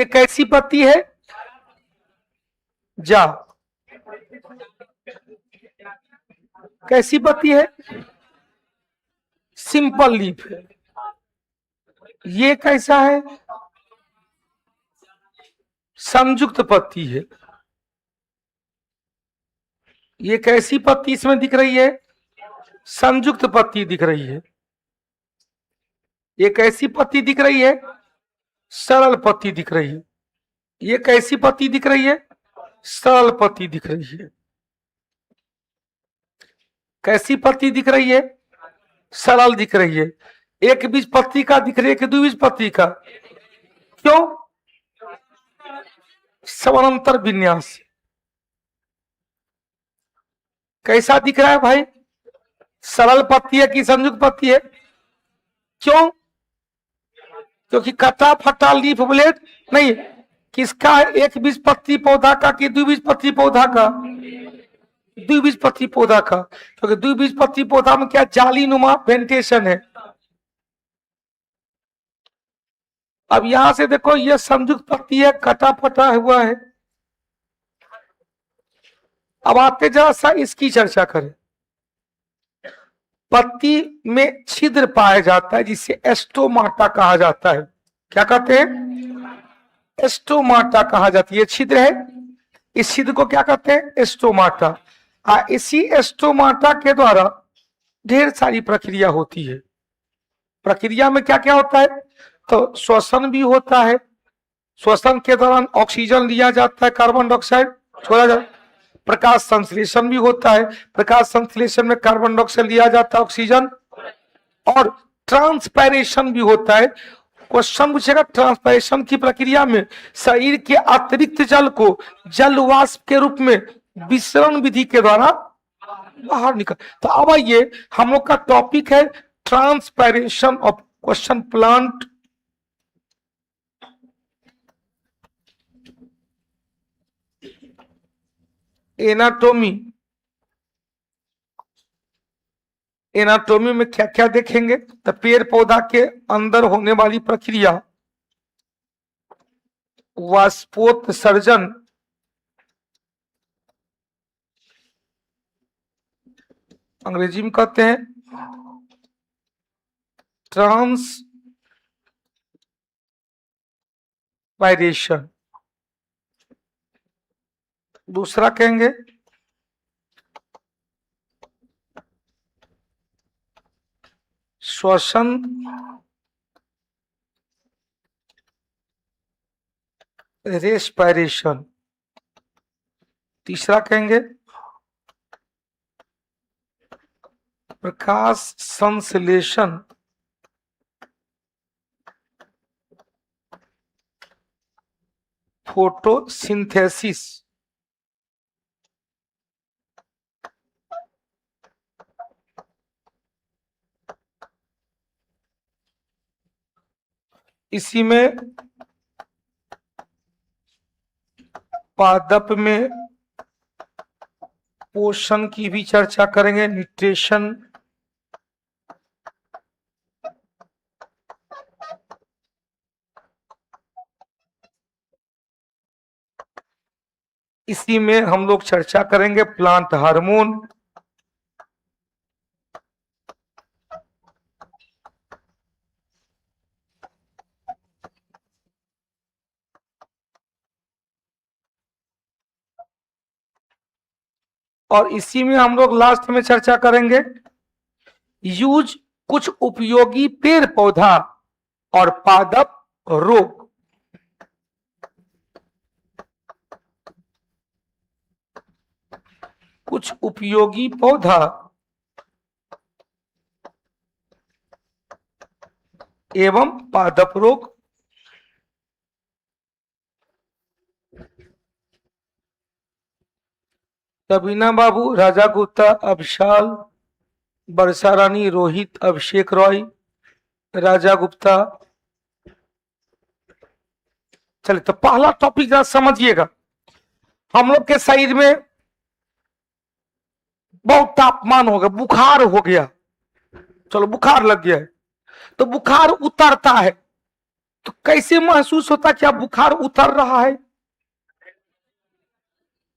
ये कैसी पत्ती है? जा। कैसी पत्ती है? सिंपल लीफ है। ये कैसा है? संयुक्त पत्ती है। ये कैसी पत्ती इसमें दिख रही है? संयुक्त पत्ती दिख रही है। ये कैसी पत्ती दिख रही है? सरल पत्ती दिख रही है। ये कैसी पत्ती दिख रही है? सरल पत्ती दिख रही है। कैसी पत्ती दिख रही है? सरल दिख रही है। एक बीज पत्ती का दिख रही है कि द्विबीज पत्ती का? क्यों? समानांतर विन्यास। कैसा दिख रहा है भाई? सरल पत्ती है कि संयुक्त पत्ती है? क्यों? क्योंकि कटा फटा लीफ ब्लेड नहीं। किसका? एक बीज पत्ती पौधा का कि द्विबीज पत्ती पौधा का? द्विबीज पत्ती पौधा का। क्योंकि द्विबीज पत्ती पौधा में क्या जाली नुमा वेंटेशन है। अब यहां से देखो, ये संयुक्त पत्ती है, कटा फटा हुआ है। अब आते जरा सा इसकी चर्चा करें। पत्ती में छिद्र पाया जाता है जिसे एस्टोमाटा कहा जाता है। क्या कहते हैं? एस्टोमाटा कहा जाती है। ये छिद्र है, इस छिद्र को क्या कहते हैं? एस्टोमाटा। इसी एस्टोमाटा के द्वारा ढेर सारी प्रक्रिया होती है। प्रक्रिया में क्या क्या होता है? तो श्वसन भी होता है। श्वसन के दौरान ऑक्सीजन लिया जाता है, कार्बन डाइऑक्साइड छोड़ा जाता है। प्रकाश संश्लेषण भी होता है। प्रकाश संश्लेषण में कार्बन डाइऑक्साइड लिया जाता है, ऑक्सीजन। और ट्रांसपायरेशन भी होता है। क्वेश्चन पूछेगा, ट्रांसपायरेशन की प्रक्रिया में शरीर के अतिरिक्त जल को जल वाष्प के रूप में विसरण विधि के द्वारा बाहर निकल। तो अब आइए, हम लोग का टॉपिक है transpiration of question plant. Anatomy. Anatomy में क्या क्या देखेंगे? तो पेड़ पौधा के अंदर होने वाली प्रक्रिया, वाष्पोत्सर्जन, अंग्रेजी में कहते हैं ट्रांसपायरेशन। दूसरा कहेंगे श्वसन रेस्पायरेशन। तीसरा कहेंगे प्रकाश संश्लेषण, फोटोसिंथेसिस। इसी में पादप में पोषण की भी चर्चा करेंगे, न्यूट्रिशन। इसी में हम लोग चर्चा करेंगे प्लांट हार्मोन। और इसी में हम लोग लास्ट में चर्चा करेंगे यूज कुछ उपयोगी पेड़ पौधा और पादप रोग। कुछ उपयोगी पौधा एवं पादप रोग। तबीना बाबू, राजा गुप्ता, अभिशाल, वर्षा रानी, रोहित, अभिषेक रॉय, राजा गुप्ता। चलिए, तो पहला टॉपिक जरा समझिएगा। हम लोग के शरीर में बहुत तापमान हो गया, बुखार हो गया, चलो बुखार लग गया है, तो बुखार उतरता है। तो कैसे महसूस होता क्या बुखार उतर रहा है?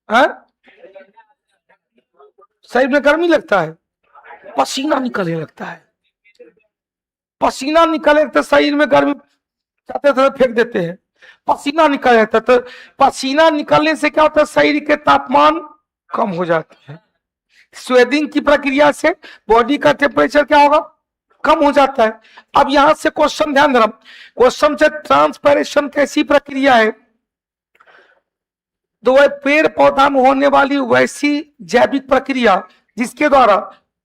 हैं? शरीर में गर्मी लगता है, पसीना निकलने लगता है, पसीना निकले तो शरीर में गर्मी चाहते थे फेंक देते हैं, पसीना निकल जाता है, तो पसीना निकलने से क्या होता है, शरीर के तापमान कम हो जाते हैं। स्वेटिंग की प्रक्रिया से बॉडी का टेम्परेचर क्या होगा, कम हो जाता है। अब यहां से क्वेश्चन ध्यान देना, क्वेश्चन से ट्रांसपैरेशन कैसी प्रक्रिया है, तो वह पेड़ पौधा में होने वाली वैसी जैविक प्रक्रिया जिसके द्वारा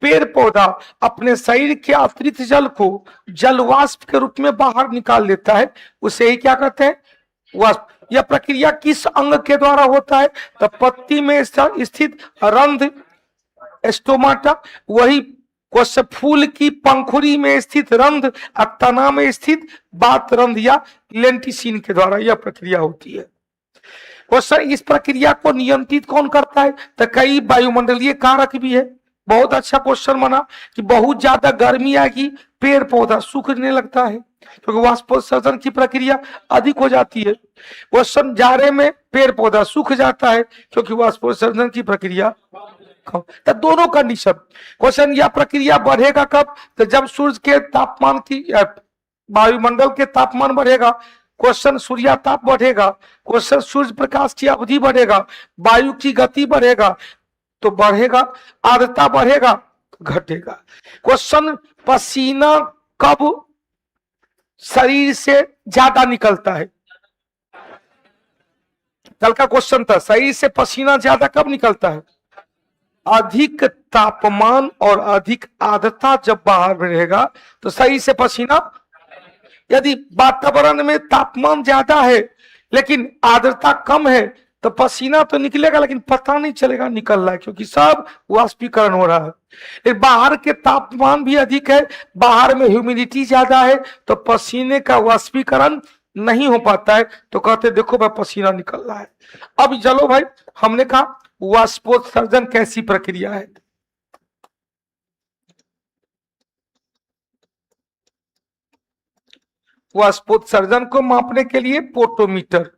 पेड़ पौधा अपने शरीर के अतिरिक्त जल को जल वाष्प के रूप में बाहर निकाल देता है, उसे ही क्या कहते हैं, वाष्प। यह प्रक्रिया किस अंग के द्वारा होता है, तो पत्ती में स्थित रंध्र स्टोमाटा, वही क्वेश्चन फूल की पंखुड़ी में स्थित रंध्र और तना में स्थित बात रंध्र या लेंटिसिन के द्वारा यह प्रक्रिया होती है। क्वेश्चन इस प्रक्रिया को नियंत्रित कौन करता है, तो कई वायुमंडलीय कारक भी है। बहुत अच्छा क्वेश्चन बना कि बहुत ज्यादा गर्मी आएगी पेड़ पौधा सूखने लगता है क्योंकि वाष्पोत्सर्जन की प्रक्रिया अधिक हो जाती है। क्वेश्चन जाड़े में पेड़ पौधा सूख जाता है क्योंकि वाष्पोत्सर्जन की प्रक्रिया कम। तो दोनों कंडीशन, क्वेश्चन यह प्रक्रिया बढ़ेगा कब, तो जब सूर्य के तापमान की वायुमंडल के तापमान बढ़ेगा, क्वेश्चन सूर्याताप बढ़ेगा, क्वेश्चन सूर्य प्रकाश की अवधि बढ़ेगा, वायु की गति बढ़ेगा तो बढ़ेगा, आर्द्रता बढ़ेगा घटेगा। क्वेश्चन पसीना कब शरीर से ज्यादा निकलता है, कल का क्वेश्चन था, शरीर से पसीना ज्यादा कब निकलता है, अधिक तापमान और अधिक आर्द्रता जब बाहर में रहेगा तो शरीर से पसीना, यदि वातावरण में तापमान ज्यादा है लेकिन आर्द्रता कम है तो पसीना तो निकलेगा लेकिन पता नहीं चलेगा निकल रहा है क्योंकि सब वाष्पीकरण हो रहा है। बाहर के तापमान भी अधिक है, बाहर में ह्यूमिडिटी ज्यादा है तो पसीने का वाष्पीकरण नहीं हो पाता है, तो कहते देखो भाई पसीना निकल रहा है। अब चलो भाई, हमने कहा वाष्पोत्सर्जन कैसी प्रक्रिया है, वाष्पोत्सर्जन को मापने के लिए पोटोमीटर,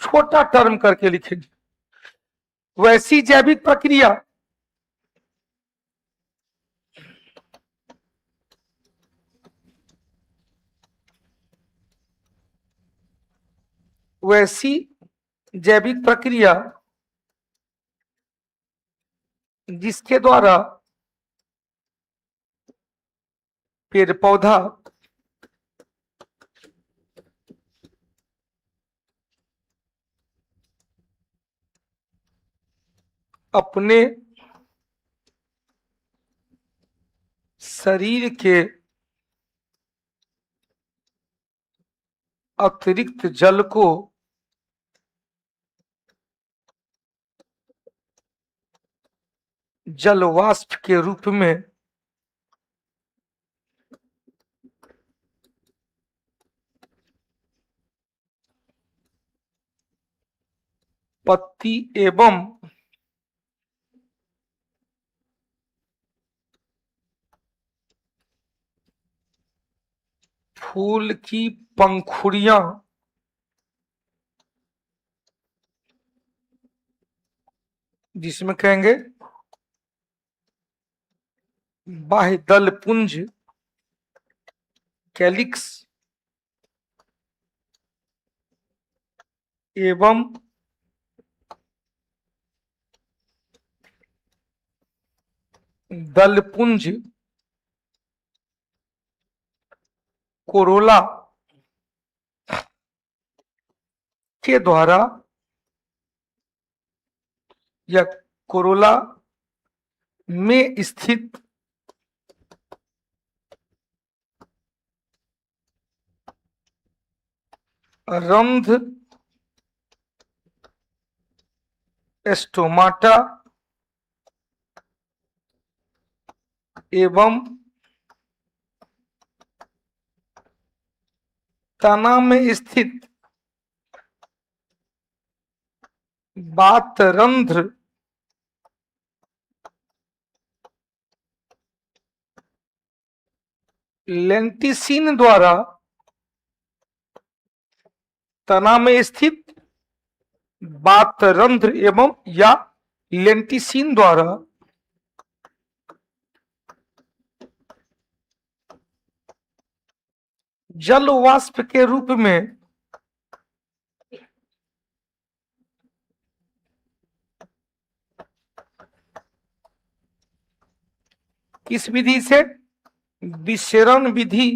छोटा टर्म करके लिखेंगे। वैसी जैविक प्रक्रिया वैसी जैविक प्रक्रिया जिसके द्वारा पेड़ पौधा अपने शरीर के अतिरिक्त जल को जल वाष्प के रूप में पत्ती एवं फूल की पंखुड़ियां जिसमें कहेंगे बाह्य दल पुंज कैलिक्स एवं दलपुंज कोरोला के द्वारा या कोरोला में स्थित रंध्र स्टोमाटा एवं तना में स्थित बात रंध्र लेंटिसिन द्वारा तना में स्थित बातरंध्र एवं या लेंटिसिन द्वारा जल वाष्प के रूप में किस विधि से? विसरण विधि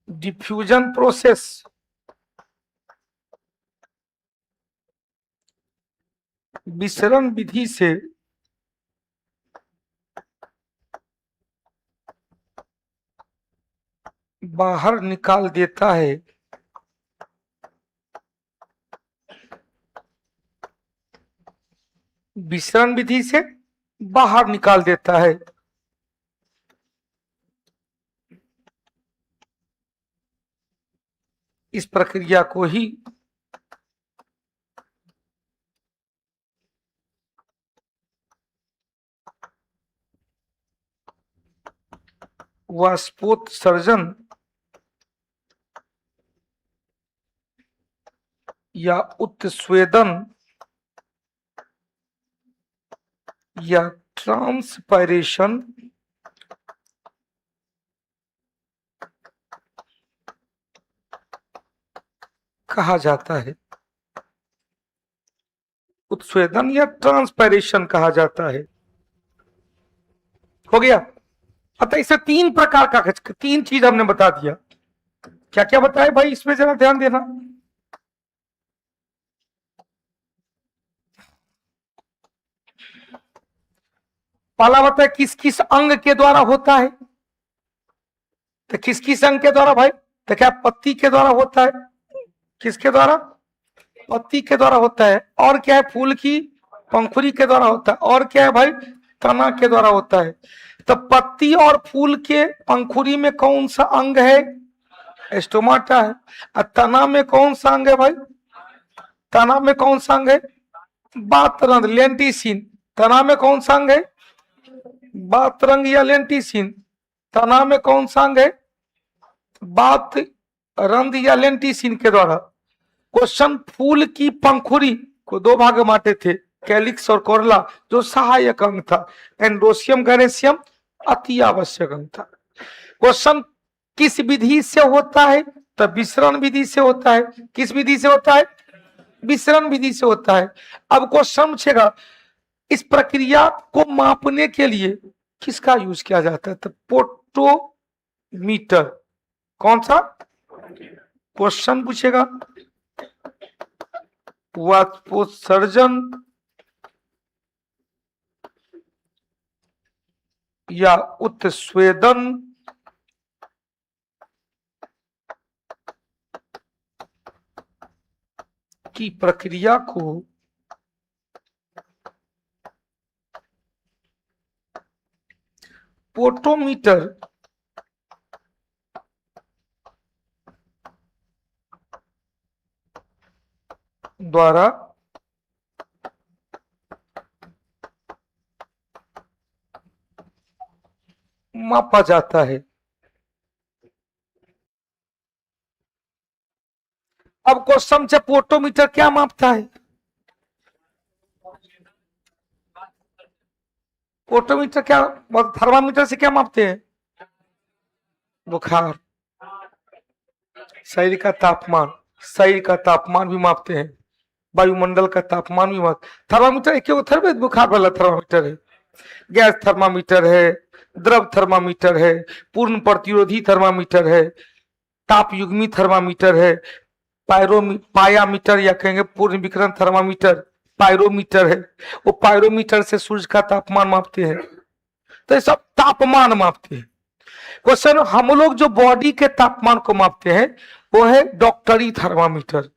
डिफ्यूजन प्रोसेस विसरण विधि से बाहर निकाल देता है। विसरण विधि से बाहर निकाल देता है। इस प्रक्रिया को ही वाष्पोत्सर्जन या उत्स्वेदन या ट्रांसपायरेशन कहा जाता है। उत्स्वेदन या ट्रांसपायरेशन कहा जाता है। हो गया। अतः इसे तीन प्रकार का, तीन चीज हमने बता दिया। क्या क्या बताए भाई, इसमें जरा ध्यान देना। पहला बताए किस किस अंग के द्वारा होता है। तो किस किस अंग के द्वारा भाई? तो क्या पत्ती के द्वारा होता है? किसके द्वारा? पत्ती के द्वारा होता है। और क्या है? फूल की पंखुड़ी के द्वारा होता है। और क्या है भाई? तना के द्वारा होता है। तो पत्ती और फूल के पंखुड़ी में कौन सा अंग है? स्टोमाटा है। और तना में कौन सा अंग है भाई? तना में कौन सा अंग है? बातरंग, लेंटिसिन। तना में कौन सा अंग है? बातरंग या लेंटिसिन। तना में कौन सा अंग है? बातरंग या लेंटिसिन के द्वारा। क्वेश्चन, फूल की पंखुड़ी को दो भाग में बांटे थे, कैलिक्स और कोरला, जो सहायक अंग था। एंडोसियम गैनेसियम अति आवश्यक अंग था। क्वेश्चन, किस विधि से होता है? तो विसरण विधि से होता है। किस विधि से होता है? विसरण विधि से होता है। अब क्वेश्चन पूछेगा, इस प्रक्रिया को मापने के लिए किसका यूज किया जाता है? तो पोटोमीटर। कौन सा? क्वेश्चन पूछेगा, वाष्पोत्सर्जन या उत्स्वेदन की प्रक्रिया को पोटोमीटर द्वारा मापा जाता है। अब क्वेश्चन से, पोटोमीटर क्या मापता है? पोटोमीटर क्या, थर्मामीटर से क्या मापते हैं? बुखार, शरीर का तापमान, शरीर का तापमान भी मापते हैं, वायुमंडल का तापमान भी मापते। थर्मामीटर एक बुखार वाला थर्मामीटर है, गैस थर्मामीटर है, द्रव थर्मामीटर है, पूर्ण प्रतिरोधी थर्मामीटर है, तापयुग्मी थर्मामीटर है, पायामीटर या कहेंगे पूर्ण विकिरण थर्मामीटर, पायरोमीटर है। वो पायरोमीटर से सूर्य का तापमान मापते हैं। तो ये सब तापमान मापते हैं। क्वेश्चन, हम लोग जो बॉडी के तापमान को मापते हैं वो है डॉक्टरी थर्मामीटर,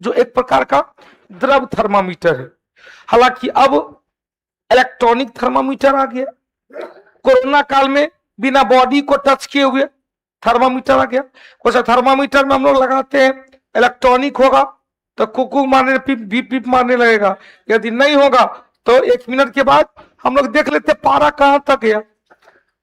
जो एक प्रकार का द्रव थर्मामीटर है। हालांकि अब इलेक्ट्रॉनिक थर्मामीटर आ गया। कोरोना काल में बिना बॉडी को टच किए हुए थर्मामीटर आ गया। क्वेश्चन, थर्मामीटर में हम लोग लगाते हैं इलेक्ट्रॉनिक होगा तो कुकू मारने पिप बीप बीप मारने लगेगा। यदि नहीं होगा तो 1 मिनट के बाद हम लोग देख लेते पारा कहां तक गया,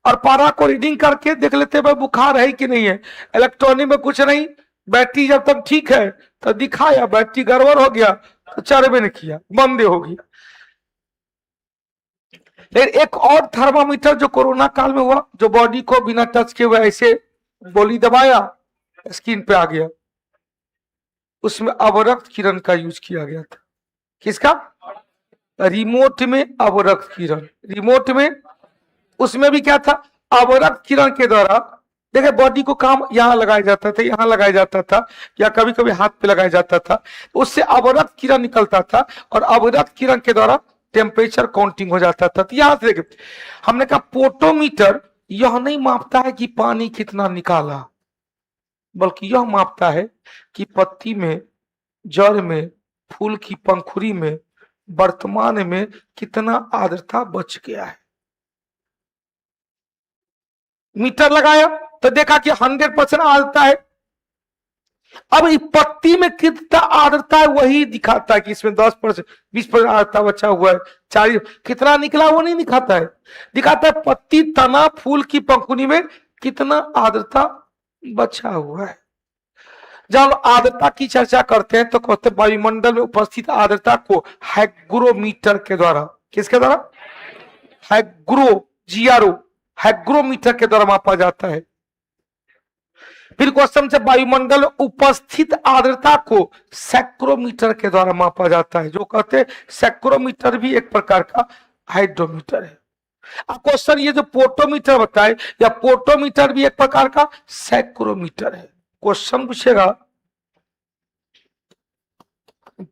और पारा को रीडिंग करके देख लेते भाई बुखार है कि नहीं है। इलेक्ट्रॉनिक में कुछ नहीं, बैटरी जब तक ठीक है तो दिखाया, बैटरी गड़बड़ हो गया तो चरबे नहीं किया, बंद हो गया। लेकिन एक और थर्मामीटर जो कोरोना काल में हुआ, जो बॉडी को बिना टच के हुए ऐसे गोली दबाया स्किन पे आ गया, उसमें अवरक्त किरण का यूज किया गया था। किसका? रिमोट में अवरक्त किरण, रिमोट में। उसमें भी क्या था, अवरक्त किरण के द्वारा, देखिए बॉडी को काम यहां लगाया जाता था, यहां लगाया जाता था, या कभी कभी हाथ पे लगाया जाता था, उससे अवरक्त किरण निकलता था, और अवरक्त किरण के द्वारा टेम्परेचर काउंटिंग हो जाता था। तो यहां से देखिए हमने कहा पोटोमीटर यह नहीं मापता है कि पानी कितना निकाला, बल्कि यह मापता है कि पत्ती में, जड़ में, फूल की पंखुड़ी में वर्तमान में कितना आर्द्रता बच गया है। मीटर लगाया तो देखा कि 100% आर्द्रता है। अब इस पत्ती में कितना आर्द्रता है वही दिखाता है कि इसमें 10%, 20% आर्द्रता बचा हुआ है, 40 कितना निकला वो नहीं दिखाता है, दिखाता है पत्ती, तना, फूल की पंखुड़ी में कितना आर्द्रता बचा हुआ है। जब आर्द्रता की चर्चा करते हैं तो कहते हैं वायुमंडल में उपस्थित आर्द्रता को हाइग्रोमीटर के द्वारा, किसके द्वारा? हाइग्रो, जीआरओ, हाइग्रोमीटर के द्वारा मापा जाता है। फिर क्वेश्चन से वायुमंडल में उपस्थित आर्द्रता को सैक्रोमीटर के द्वारा मापा जाता है, जो कहते हैं सैक्रोमीटर भी एक प्रकार का हाइड्रोमीटर है। अब क्वेश्चन ये जो पोटोमीटर बताए, या पोटोमीटर भी एक प्रकार का सैक्रोमीटर है। क्वेश्चन पूछेगा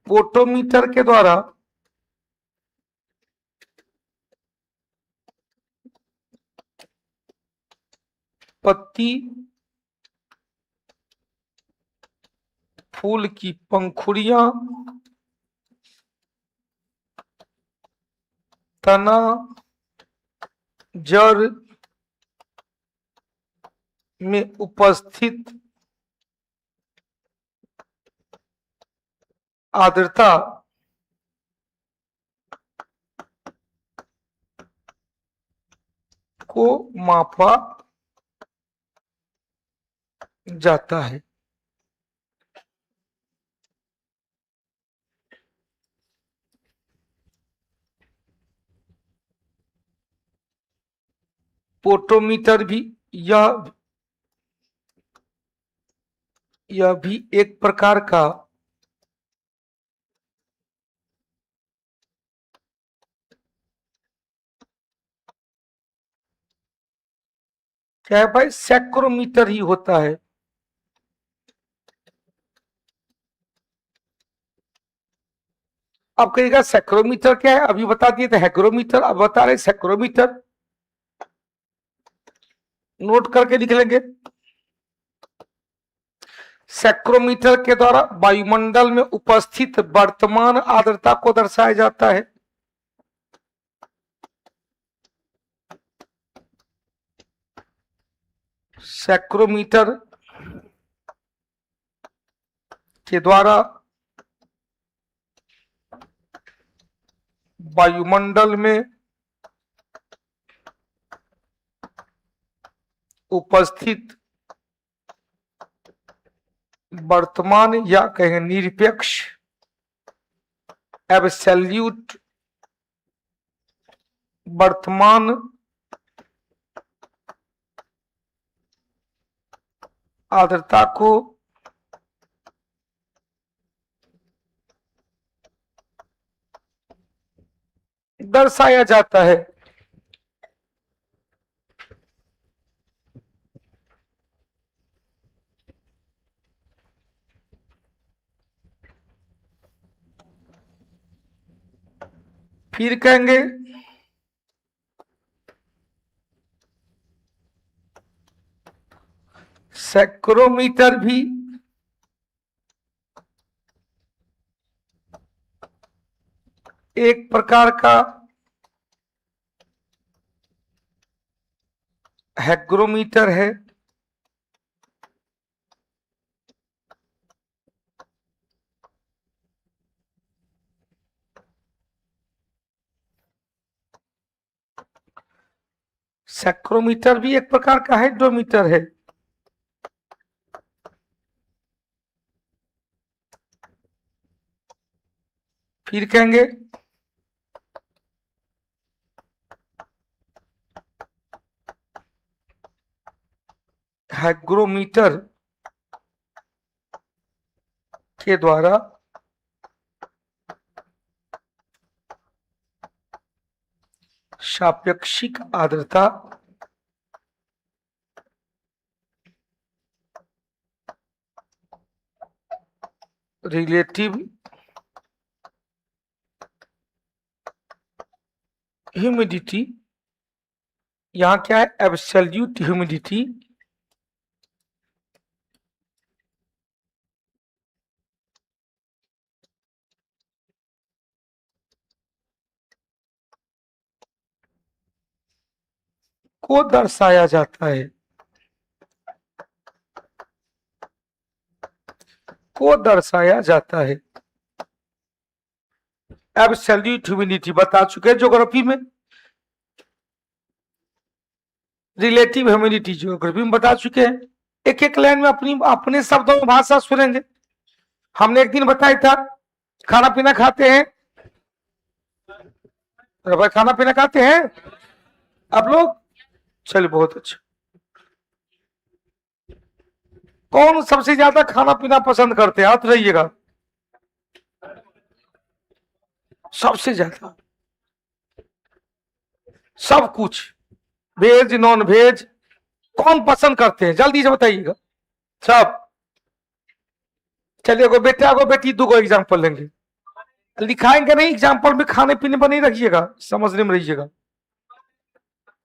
पोटोमीटर के द्वारा पत्ती, फूल की पंखुड़ियां, तना, जड़ में उपस्थित आर्द्रता को मापा जाता है। पोटोमीटर भी यह भी एक प्रकार का क्या है भाई, सैक्रोमीटर ही होता है। अब कहेगा सैक्रोमीटर क्या है, अभी बता दिए थे हैग्रोमीटर, अब बता रहे सैक्रोमीटर, नोट करके लिख लेंगे। सैक्रोमीटर के द्वारा वायुमंडल में उपस्थित वर्तमान आर्द्रता को दर्शाया जाता है। सैक्रोमीटर के द्वारा वायुमंडल में उपस्थित वर्तमान, या कहेंगे निरपेक्ष, एब्सोल्यूट वर्तमान आर्द्रता को दर्शाया जाता है। फिर कहेंगे सैक्रोमीटर भी एक प्रकार का हैग्रोमीटर है। सैक्रोमीटर भी एक प्रकार का हाइड्रोमीटर है। फिर कहेंगे हाइग्रोमीटर के द्वारा सापेक्षिक आर्द्रता रिलेटिव ह्यूमिडिटी, यहां क्या है, एब्सोल्यूट ह्यूमिडिटी को दर्शाया जाता है, को दर्शाया जाता है। एब्सोल्यूट ह्यूमिडिटी बता चुके हैं ज्योग्राफी में, रिलेटिव ह्यूमिडिटी ज्योग्राफी में बता चुके हैं। एक एक लाइन में अपनी अपने शब्दों में भाषा सुनेंगे। हमने एक दिन बताया था खाना पीना खाते हैं, भाई खाना पीना खाते हैं आप लोग, चलिए बहुत अच्छा। कौन सबसे ज्यादा खाना पीना पसंद करते हैं, हाथ रहिएगा। सबसे ज्यादा सब कुछ, वेज नॉन वेज, कौन पसंद करते हैं, जल्दी से बताइएगा सब। चलिए, को बेटा को बेटी दो को एग्जाम्पल लेंगे, लिखाएंगे नहीं एग्जाम्पल में, खाने पीने पर नहीं रखिएगा, समझने में रहिएगा।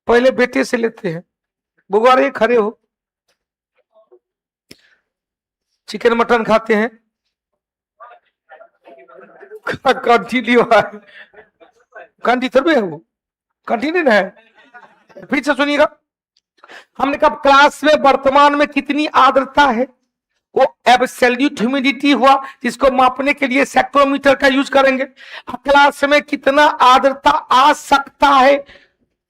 पहले बेटे से लेते हैं, बुगवारे खड़े हो। चिकन मटन खाते हैं, कंटिन्यू है, कंटिन्यू है, वो कंटिन्यू है। फिर से सुनिएगा, हमने कहा क्लास में वर्तमान में कितनी आर्द्रता है, वो एब्सोल्यूट ह्यूमिडिटी हुआ, जिसको मापने के लिए सेक्टोमीटर का यूज करेंगे। क्लास में कितना आर्द्रता आ सकता है,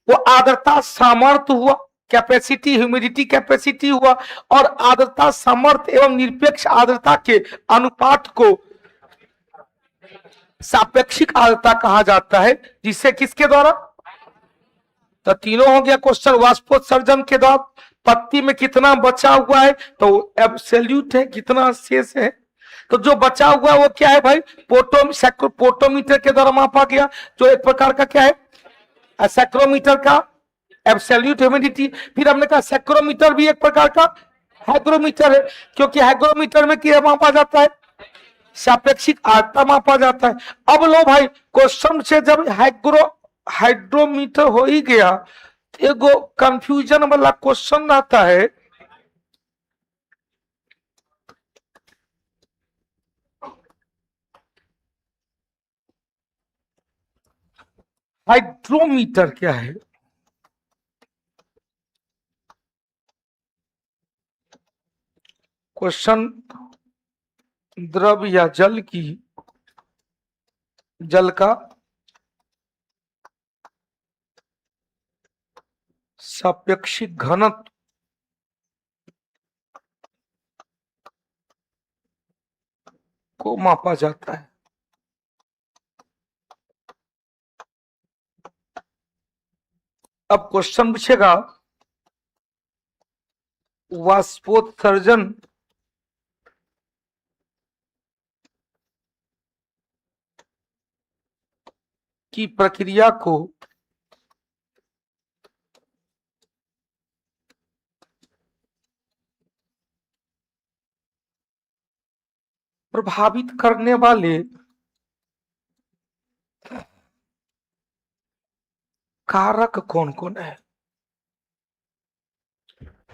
वो आर्द्रता सामर्थ्य हुआ, कैपेसिटी ह्यूमिडिटी कैपेसिटी हुआ, और आर्द्रता सामर्थ्य एवं निरपेक्ष आर्द्रता के अनुपात को सापेक्षिक आर्द्रता कहा जाता है, जिसे किसके द्वारा, तो तीनों हो गया क्वेश्चन। वाष्पोत्सर्जन के द्वारा पत्ती में कितना बचा हुआ है, तो एब्सोल्यूट है, कितना शेष है, तो जो बचा हुआ है वो क्या है भाई, पोटोमीटर के द्वारा मापा गया, जो एक प्रकार का क्या है, सैक्रोमीटर का एब्सोल्यूट ह्यूमिडिटी। फिर हमने कहा सैक्रोमीटर भी एक प्रकार का हाइग्रोमीटर है, क्योंकि हाइग्रोमीटर में क्या मापा जाता है, सापेक्षिक आर्द्रता मापा जाता है। अब लो भाई, क्वेश्चन से जब हाइड्रोमीटर हो ही गया, एगो कंफ्यूजन वाला क्वेश्चन आता है, हाइड्रोमीटर क्या है। क्वेश्चन, द्रव या जल का सापेक्षिक घनत्व को मापा जाता है। अब क्वेश्चन पूछेगा, वाष्पोत्सर्जन की प्रक्रिया को प्रभावित करने वाले कारक कौन कौन है,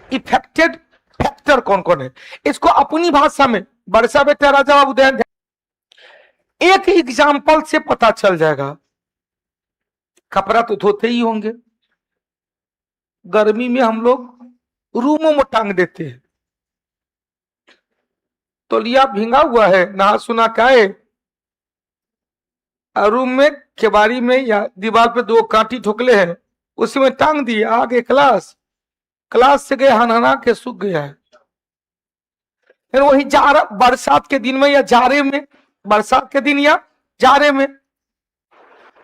इफेक्टेड फैक्टर कौन कौन है। इसको अपनी भाषा में बरसा बेटा राजा बाबू ध्यान, एक एग्जाम्पल से पता चल जाएगा। कपड़ा तो धोते ही होंगे, गर्मी में हम लोग रूमों में टांग देते हैं, तौलिया भींगा हुआ है, नहा सुना का है, रूम में केबाड़ी में या दीवार पे दो कांटी ठोकले हैं, उसमें टांग दिए, आगे क्लास, क्लास से गए हनहना के सूख गया है। फिर वही जाड़ा बरसात के दिन में या जाड़े में, बरसात के दिन या जाड़े में,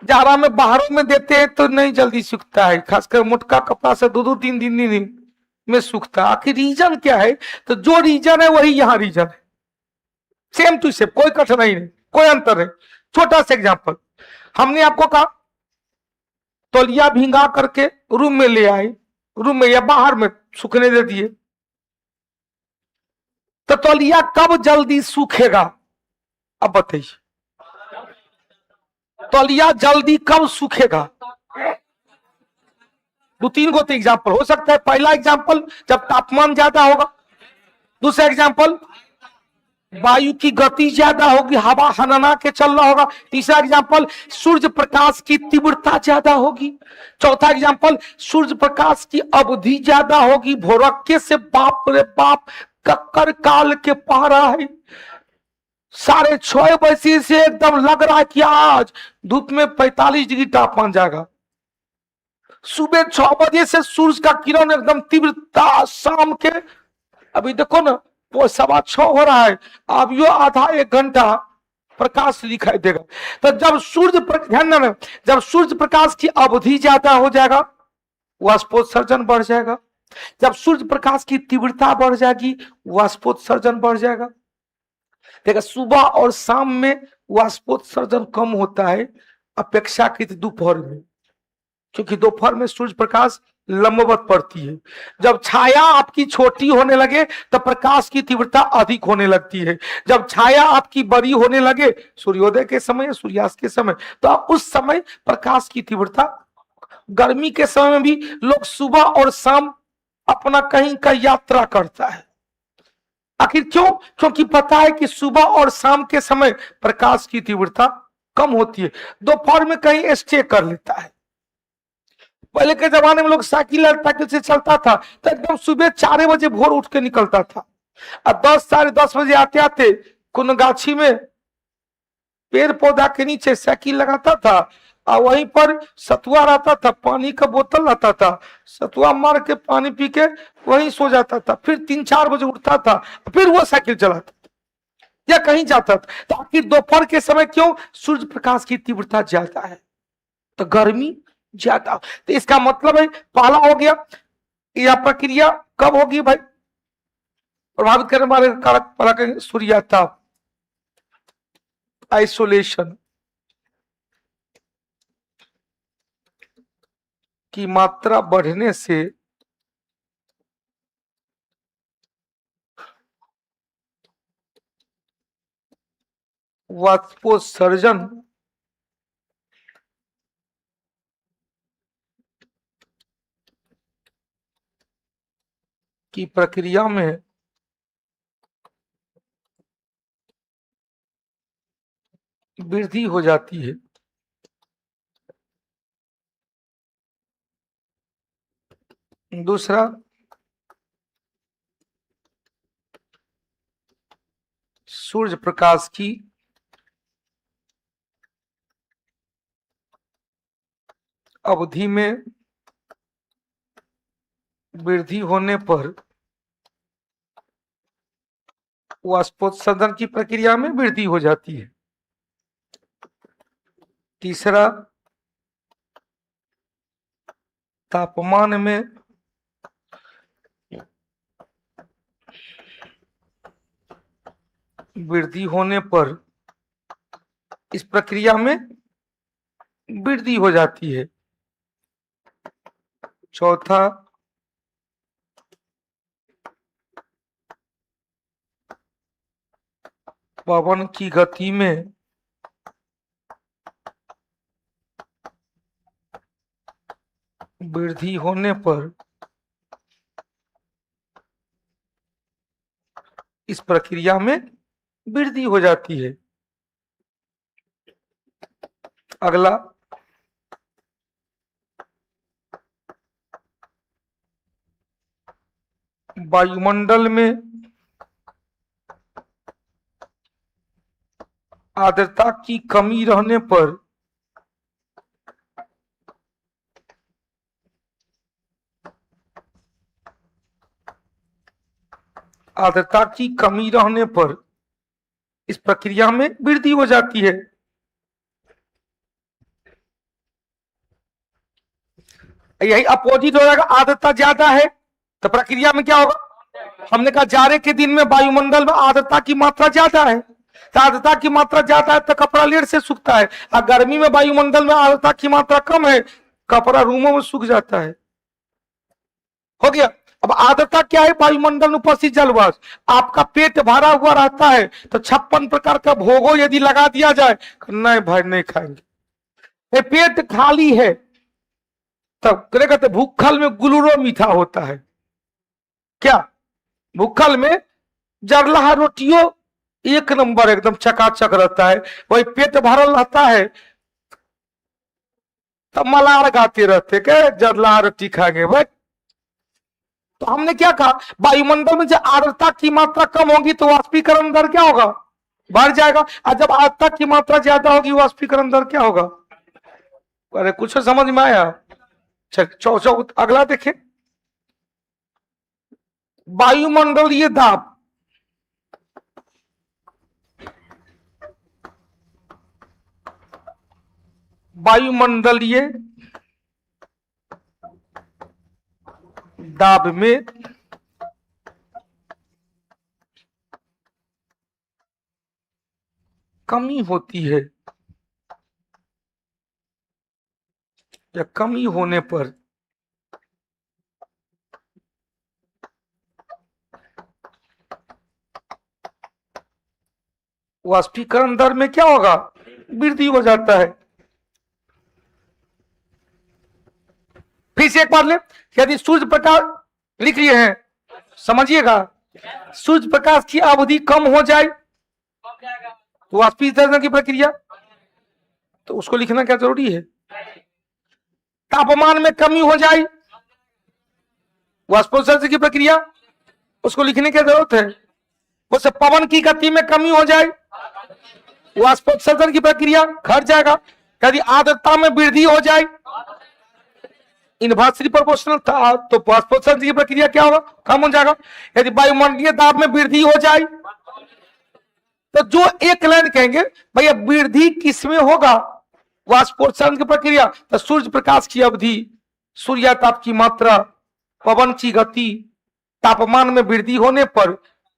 जाड़ा में बाहरों में देते हैं तो नहीं जल्दी सूखता है, खासकर मोटका कपड़ा से दो दो तीन दिन में सूखता है। आखिर रीजन क्या है? तो जो रीजन है वही यहाँ रीजन है, सेम टू सेम, कोई कठिनाई नहीं, कोई अंतर नहीं। छोटा सा एग्जांपल, हमने आपको कहा तौलिया भींगा करके रूम में ले आए, रूम में या बाहर में सूखने दे दिए, तो तौलिया कब जल्दी सूखेगा? अब बताइए, तौलिया जल्दी कब सूखेगा? दो तीन गो तो एग्जाम्पल हो सकता है। पहला एग्जाम्पल, जब तापमान ज्यादा होगा। दूसरा एग्जाम्पल, वायु की गति ज्यादा होगी, हवा हनना के चल रहा होगा। तीसरा एग्जाम्पल, सूर्य प्रकाश की तीव्रता ज्यादा होगी। चौथा एग्जाम्पल, सूर्य प्रकाश की अवधि ज्यादा होगी। भोरक्के से बाप रे बाप, कक्कर काल के पारा है, 6:30 से एकदम लग रहा है कि आज धूप में 45 डिग्री तापमान जाएगा। सुबह 6 बजे से सूर्य का किरण एकदम तीव्रता, शाम के अभी देखो ना वो 6:15 हो रहा है, अब यो आधा एक घंटा प्रकाश दिखाई देगा। तो जब ध्यान देना, जब सूर्य प्रकाश की अवधि ज्यादा हो जाएगा, वाष्पोत्सर्जन बढ़ जाएगा। जब सूर्य प्रकाश की तीव्रता बढ़ जाएगी, वाष्पोत्सर्जन बढ़ जाएगा। देखा, सुबह और शाम में वाष्पोत्सर्जन कम होता है अपेक्षाकृत दोपहर में, क्योंकि दोपहर में सूर्य प्रकाश लंबवत पड़ती है। जब छाया आपकी छोटी होने लगे तो प्रकाश की तीव्रता अधिक होने लगती है। जब छाया आपकी बड़ी होने लगे, सूर्योदय के समय, सूर्यास्त के समय, तो उस समय प्रकाश की तीव्रता, गर्मी के समय में भी लोग सुबह और शाम अपना कहीं का यात्रा करता है। आखिर क्यों? क्योंकि पता है कि सुबह और शाम के समय प्रकाश की तीव्रता कम होती है, दोपहर में कहीं स्टे कर लेता है। पहले के जमाने में लोग साइकिल से चलता था तो एकदम सुबह 4 बजे भोर उठ के निकलता था, और 10 10:30 बजे आते आते कोनो गाछी में पेड़ पौधा के नीचे साइकिल लगाता था, और वहीं पर सतुआ रहता था, पानी का बोतल रहता था, सतुआ मार के पानी पी के वहीं सो जाता था। फिर 3-4 बजे उठता था, फिर वो साइकिल चलाता था या कहीं जाता था। तो आखिर दोपहर के समय क्यों? सूर्य प्रकाश की तीव्रता ज्यादा है तो गर्मी ज्यादा। तो इसका मतलब है, पहला हो गया, यह प्रक्रिया कब होगी भाई? प्रभावित करने वाले कारक पहला सूर्याताप, आइसोलेशन की मात्रा बढ़ने से वाष्पोत्सर्जन की प्रक्रिया में वृद्धि हो जाती है। दूसरा, सूर्य प्रकाश की अवधि में वृद्धि होने पर वाष्पोत्सर्जन की प्रक्रिया में वृद्धि हो जाती है। तीसरा, तापमान में वृद्धि होने पर इस प्रक्रिया में वृद्धि हो जाती है। चौथा, पवन की गति में वृद्धि होने पर इस प्रक्रिया में वृद्धि हो जाती है। अगला, वायुमंडल में आर्द्रता की कमी रहने पर आर्द्रता की कमी रहने पर इस प्रक्रिया में वृद्धि हो जाती है। यही अपोजिट हो जाएगा, आर्द्रता ज्यादा है तो प्रक्रिया में क्या होगा, हमने कहा जाड़े के दिन में वायुमंडल में आर्द्रता की मात्रा ज्यादा है, तो आर्द्रता की मात्रा ज्यादा है तो कपड़ा लेट से सूखता है, और गर्मी में वायुमंडल में आर्द्रता की मात्रा कम है, कपड़ा रूमों में सूख जाता है। हो गया। अब आर्द्रता क्या है, वायुमंडल में उपस्थित जलवाष्प। आपका पेट भरा हुआ रहता है तो 56 प्रकार का भोगो यदि लगा दिया जाए, नहीं भाई नहीं खाएंगे। पेट खाली है तब कहते भूखल में गुलूरो मीठा होता है। क्या भूखल में जरलाहा रोटियों एक नंबर एकदम चकाचक रहता है, वही पेट भरल रहता है तब मलार गाते रहते के जरलाहा रोटी खाएंगे भाई। तो हमने क्या कहा, वायुमंडल में जब आर्द्रता की मात्रा कम होगी तो वाष्पीकरण दर क्या होगा, बढ़ जाएगा, और जब आर्द्रता की मात्रा ज्यादा होगी वाष्पीकरण दर क्या होगा। अरे कुछ समझ में आया। चलो अगला देखें, वायुमंडलीय दाब। वायुमंडलीय दाब में कमी होती है या कमी होने पर वाष्पीकरण दर में क्या होगा, वृद्धि हो जाता है। फिर से एक बार ले, यदि सूर्य प्रकाश लिख लिए हैं, समझिएगा, सूर्य प्रकाश की अवधि कम हो जाए तो वाष्पीकरण की प्रक्रिया, तो उसको लिखना क्या जरूरी है। तापमान में कमी हो जाए वाष्पोत्सर्जन की प्रक्रिया, उसको लिखने की जरूरत है। उससे पवन की गति में कमी हो जाए वाष्पोत्सर्जन की प्रक्रिया घट जाएगा। यदि आर्द्रता में वृद्धि हो जाए इनवर्सली प्रोपोर्शनल था तो वाष्पोत्सर्जन की प्रक्रिया क्या होगा, कम हो जाएगा। यदि वायुमंडलीय दाब में वृद्धि हो जाए तो जो एक लाइन कहेंगे भैया वृद्धि किसमें होगा, वाष्पोत्सर्जन की प्रक्रिया, तो सूर्य प्रकाश की अवधि, सूर्य ताप की मात्रा, पवन की गति, तापमान में वृद्धि होने पर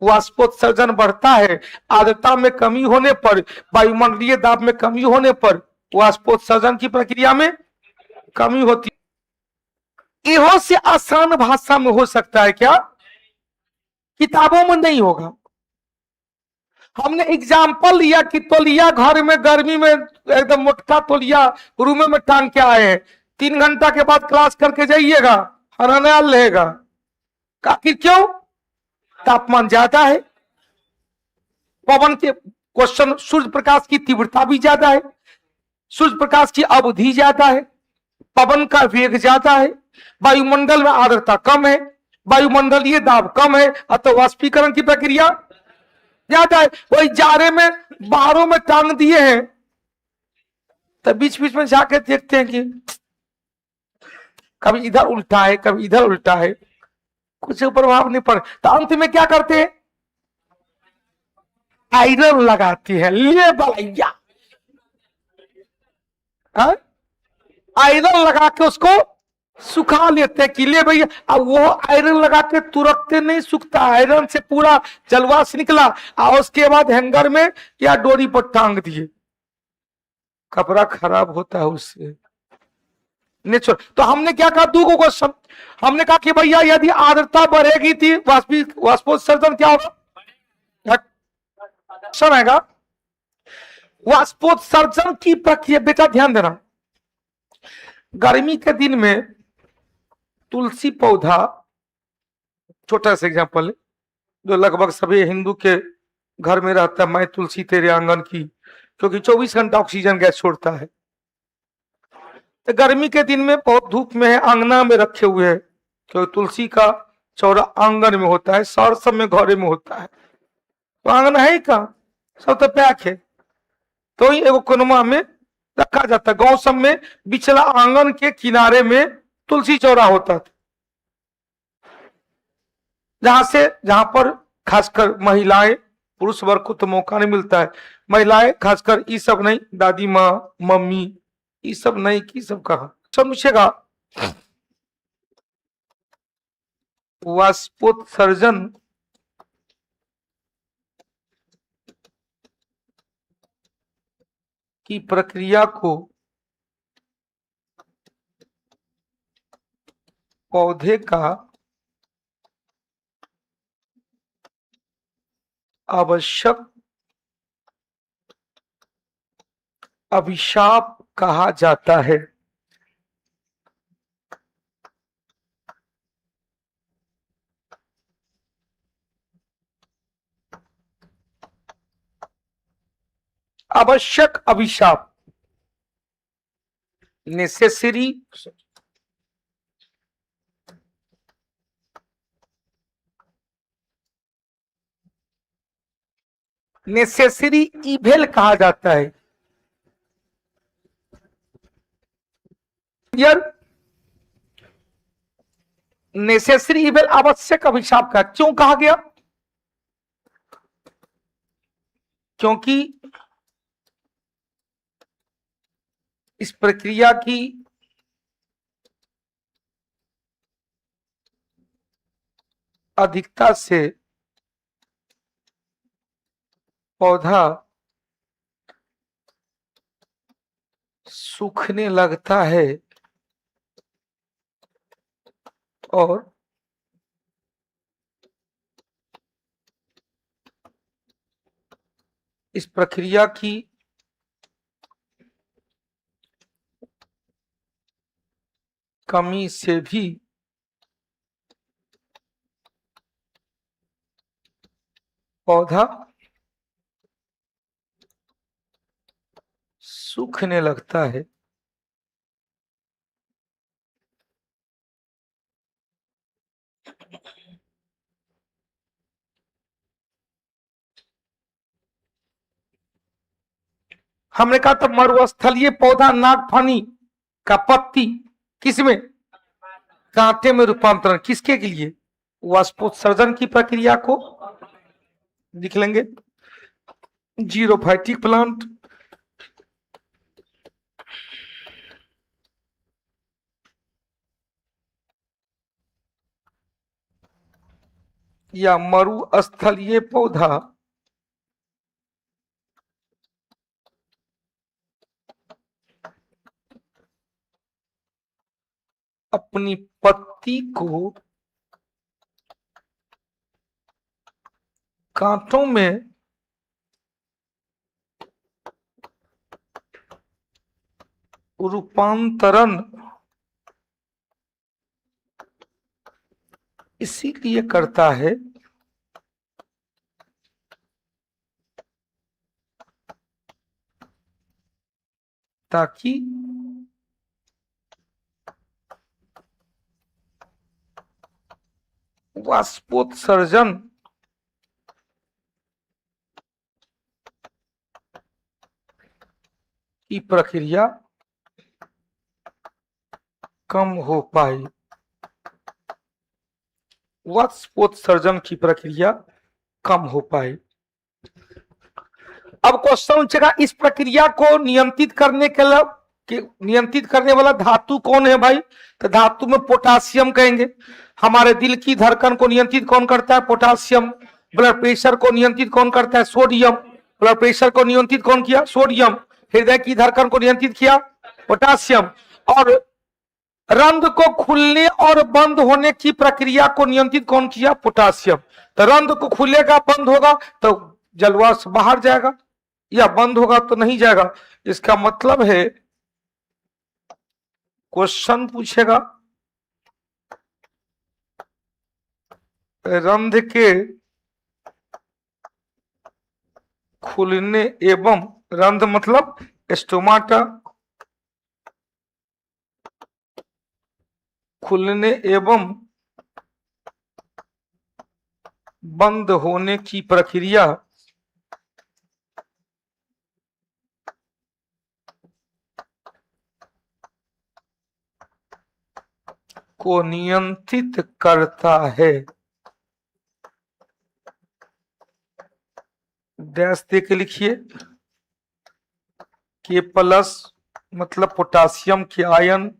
वाष्पोत्सर्जन बढ़ता है, आर्द्रता में कमी होने पर, वायुमंडलीय दाब में कमी होने पर वाष्पोत्सर्जन की प्रक्रिया में कमी होती। इहो से आसान भाषा में हो सकता है क्या, किताबों में नहीं होगा। हमने एग्जाम्पल लिया कि तौलिया घर में गर्मी में एकदम मोटका तौलिया रूम में टांग के आए हैं, 3 घंटा के बाद क्लास करके जाइएगा, हराने रहेगा। आखिर क्यों, तापमान ज्यादा है, पवन के क्वेश्चन, सूर्य प्रकाश की तीव्रता भी ज्यादा है, सूर्य प्रकाश की अवधि ज्यादा है, पवन का वेग ज्यादा है, वायुमंडल में आर्द्रता कम है, वायुमंडलीय दाब कम है, अतः वाष्पीकरण की प्रक्रिया ज्यादा है। वही जाड़े में बाहरों में टांग दिए हैं तो बीच बीच में जाके देखते हैं कि कभी इधर उल्टा है कभी इधर उल्टा है, कुछ प्रभाव नहीं पड़े, तो अंत में क्या करते हैं, आयरन लगाती है, ले भैया आयरन लगा के उसको सुखा लेते हैं कि ले भैया। अब वो आयरन लगा के तुरंत नहीं सूखता, आयरन से पूरा जलवाष्प निकला और उसके बाद हैंगर में या डोरी पर टांग दिए, कपड़ा खराब होता है उससे नेचुरल। तो हमने क्या कहा, दो क्वेश्चन हमने कहा कि भैया यदि आर्द्रता बढ़ेगी थी वाष्पोत्सर्जन क्या होगा, आएगा वाष्पोत्सर्जन की प्रक्रिया। बेटा ध्यान देना, गर्मी के दिन में तुलसी पौधा, छोटा सा एग्जांपल जो लगभग सभी हिंदू के घर में रहता है, मैं तुलसी तेरे आंगन की, क्योंकि 24 घंटा ऑक्सीजन गैस छोड़ता है। तो गर्मी के दिन में बहुत धूप में है, आंगना में रखे हुए हैं, क्योंकि तुलसी का चौरा आंगन में होता है, शहर सब में घरे में होता है, तो आंगन है ही कहाँ, सब तो पैक है, तो ही एगो कोनमा में रखा जाता है। गांव सब में बिचला आंगन के किनारे में तुलसी चौरा होता था, जहां पर खासकर महिलाएं, पुरुष वर्ग को तो मौका नहीं मिलता है। महिलाएं खासकर ये सब नहीं, दादी माँ, मम्मी, ये सब नहीं की सब कहा समझेगा। वाष्पोत्सर्जन की प्रक्रिया को पौधे का आवश्यक अभिशाप कहा जाता है। आवश्यक अभिशाप, नेसेसरी नेसेसरी इवेल कहा जाता है। यार नेसेसरी इवेल आवश्यक अभिशाप का क्यों कहा गया? क्योंकि इस प्रक्रिया की अधिकता से पौधा सूखने लगता है और इस प्रक्रिया की कमी से भी पौधा सूखने लगता है। हमने कहा था मरुस्थलीय पौधा नागफनी का पत्ती किसमें, कांटे में रूपांतरण, किसके के लिए? वाष्पोत्सर्जन की प्रक्रिया को लिख लेंगे, जीरोफाइटिक प्लांट। या मरुस्थलीय पौधा अपनी पत्ती को कांटों में रूपांतरण इसीलिए करता है ताकि वाष्पोत्सर्जन की प्रक्रिया कम हो पाए, वाष्पोत्सर्जन की प्रक्रिया कम हो पाए। अब क्वेश्चन पूछेगा इस प्रक्रिया को नियंत्रित करने के लिए नियंत्रित करने वाला धातु कौन है भाई? तो धातु में पोटासियम कहेंगे। हमारे दिल की धड़कन को नियंत्रित कौन करता है? पोटासियम। ब्लड प्रेशर को नियंत्रित कौन करता है? सोडियम। ब्लड प्रेशर को नियंत्रित कौन किया? सोडियम। हृदय की धड़कन को नियंत्रित किया? पोटासियम। और रंध्र को खुलने और बंद होने की प्रक्रिया को नियंत्रित कौन किया? पोटासियम। तो रंध्र को खुलेगा, बंद होगा तो जलवाष्प बाहर जाएगा, या बंद होगा तो नहीं जाएगा। इसका मतलब है क्वेश्चन पूछेगा रंध्र के खुलने एवं, रंध्र मतलब स्टोमाटा, खुलने एवं बंद होने की प्रक्रिया को नियंत्रित करता है। डैश दे के लिखिए, के प्लस मतलब पोटासियम के आयन,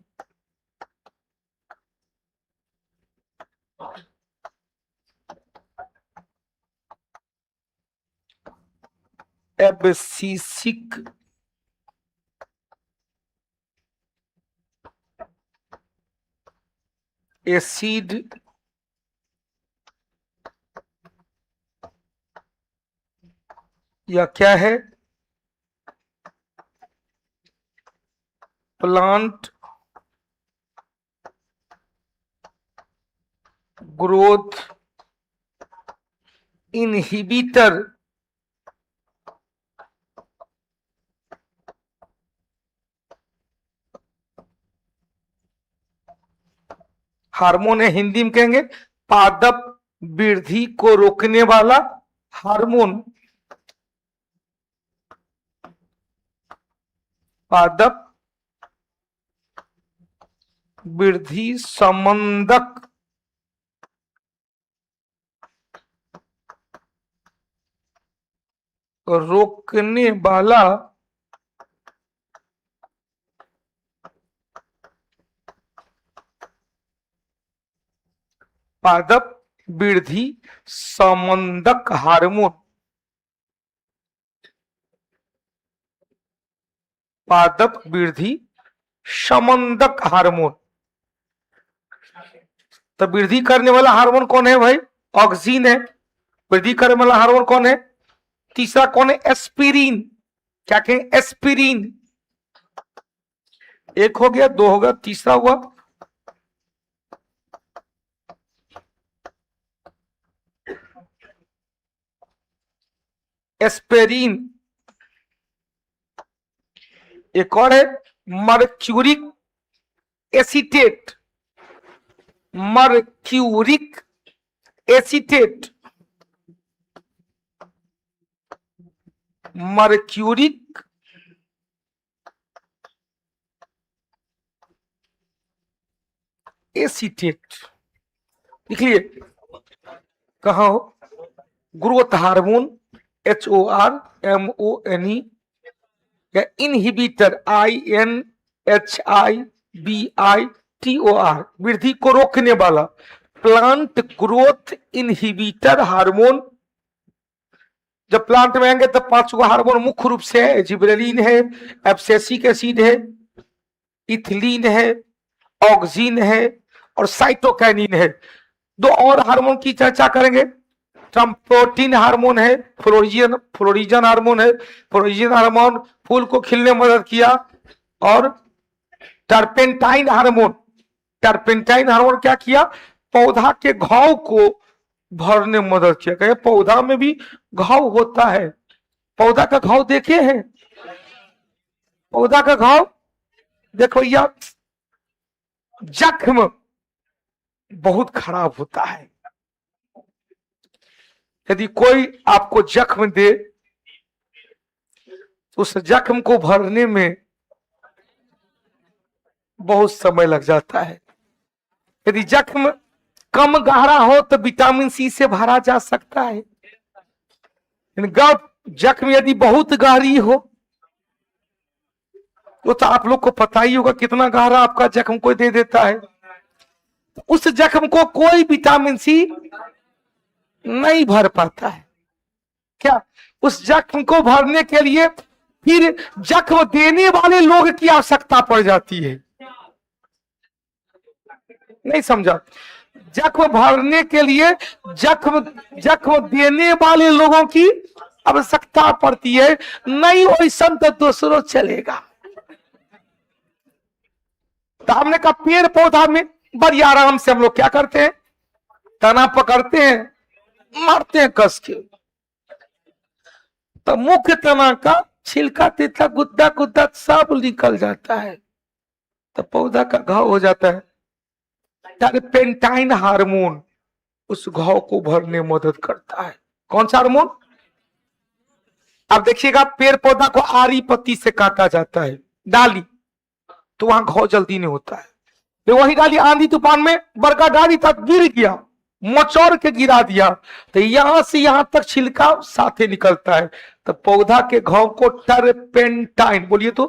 एब्सिसिक एसिड या क्या है, प्लांट ग्रोथ इनहिबिटर हार्मोन है, हिंदी में कहेंगे पादप वृद्धि को रोकने वाला हार्मोन, पादप वृद्धि संबंधक रोकने वाला पादप वृद्धि संबंधक हार्मोन, पादप वृद्धि संबंधक हार्मोन। तो वृद्धि करने वाला हार्मोन कौन है भाई? ऑक्सीन है। वृद्धि करने वाला हार्मोन कौन है? तीसरा कौन है? एस्पिरिन। क्या कहें? एस्पिरिन। एक हो गया, दो हो गया, तीसरा हुआ एस्पिरिन। एक और है mercuric acetate, mercuric acetate, mercuric acetate. लिखिए कहा हो? ग्रोथ हार्मोन HORMONE या इनहिबिटर INHIBITOR, वृद्धि को रोकने वाला प्लांट ग्रोथ इनहिबिटर हार्मोन। जब प्लांट में आएंगे तब पांचों हार्मोन मुख्य रूप से है, जिबरेलिन है, एब्सिसिक एसिड है, इथिलीन है, ऑक्सीन है और साइटोकाइनिन है। दो और हार्मोन की चर्चा करेंगे। प्रोटीन हार्मोन है, फ्लोरिजन हार्मोन है। फ्लोरिजन हार्मोन फूल को खिलने में मदद किया। और टर्पेंटाइन हार्मोन, टर्पेंटाइन हार्मोन क्या किया? पौधा के घाव को भरने में मदद किया। कहे पौधा में भी घाव होता है। पौधा का घाव देखे हैं? पौधा का घाव देखो, यह जख्म बहुत खराब होता है। यदि कोई आपको जख्म दे तो उस जख्म को भरने में बहुत समय लग जाता है। यदि जख्म कम गहरा हो तो विटामिन सी से भरा जा सकता है। जख्म यदि बहुत गहरी हो तो आप लोग को पता ही होगा कितना गहरा आपका जख्म कोई दे देता है। उस जख्म को कोई विटामिन सी नहीं भर पाता है। क्या उस जख्म को भरने के लिए फिर जख्म देने वाले लोग की आवश्यकता पड़ जाती है? नहीं समझा? जख्म भरने के लिए जख्म देने वाले लोगों की आवश्यकता पड़ती है। नहीं वैसा तो दूसरों चलेगा। तो हमने कहा पेड़ पौधा में बड़ी आराम से हम लोग क्या करते हैं? तना पकड़ते हैं, मारते हैं कस के। तो मुख्य तना का छिलका तिलका गुद्दा गुद्दा सब निकल जाता है, तो पौधा का घाव हो जाता है। टर्पेंटाइन हार्मोन उस घाव को भरने में मदद करता है। कौन सा हार्मोन? अब देखिएगा, पेड़ पौधा को आरी पत्ती से काटा जाता है, डाली, तो वहां घाव जल्दी नहीं होता है। तो वही डाली आंधी तूफान में बड़का डाली तक गिर गया, मचौर के गिरा दिया, तो यहां से यहां तक छिलका साथे निकलता है। तो पौधा के घाव को टरपेंटाइन, बोलिए तो,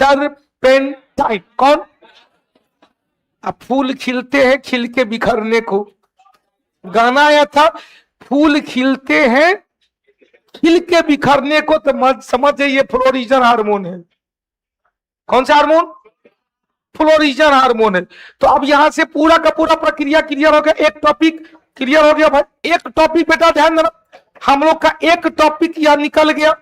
टरपेंटाइन। कौन? अब फूल खिलते हैं खिल के बिखरने को, गाना आया था, फूल खिलते हैं खिल के बिखरने को, तो मत समझ ये फ्लोरिजन हार्मोन है। कौन सा हार्मोन? फ्लोरिजन हार्मोन है। तो अब यहां से पूरा का पूरा प्रक्रिया क्लियर हो गया, एक टॉपिक क्लियर हो गया भाई। एक टॉपिक बेटा ध्यान देना, हम लोग का एक टॉपिक यहां निकल गया।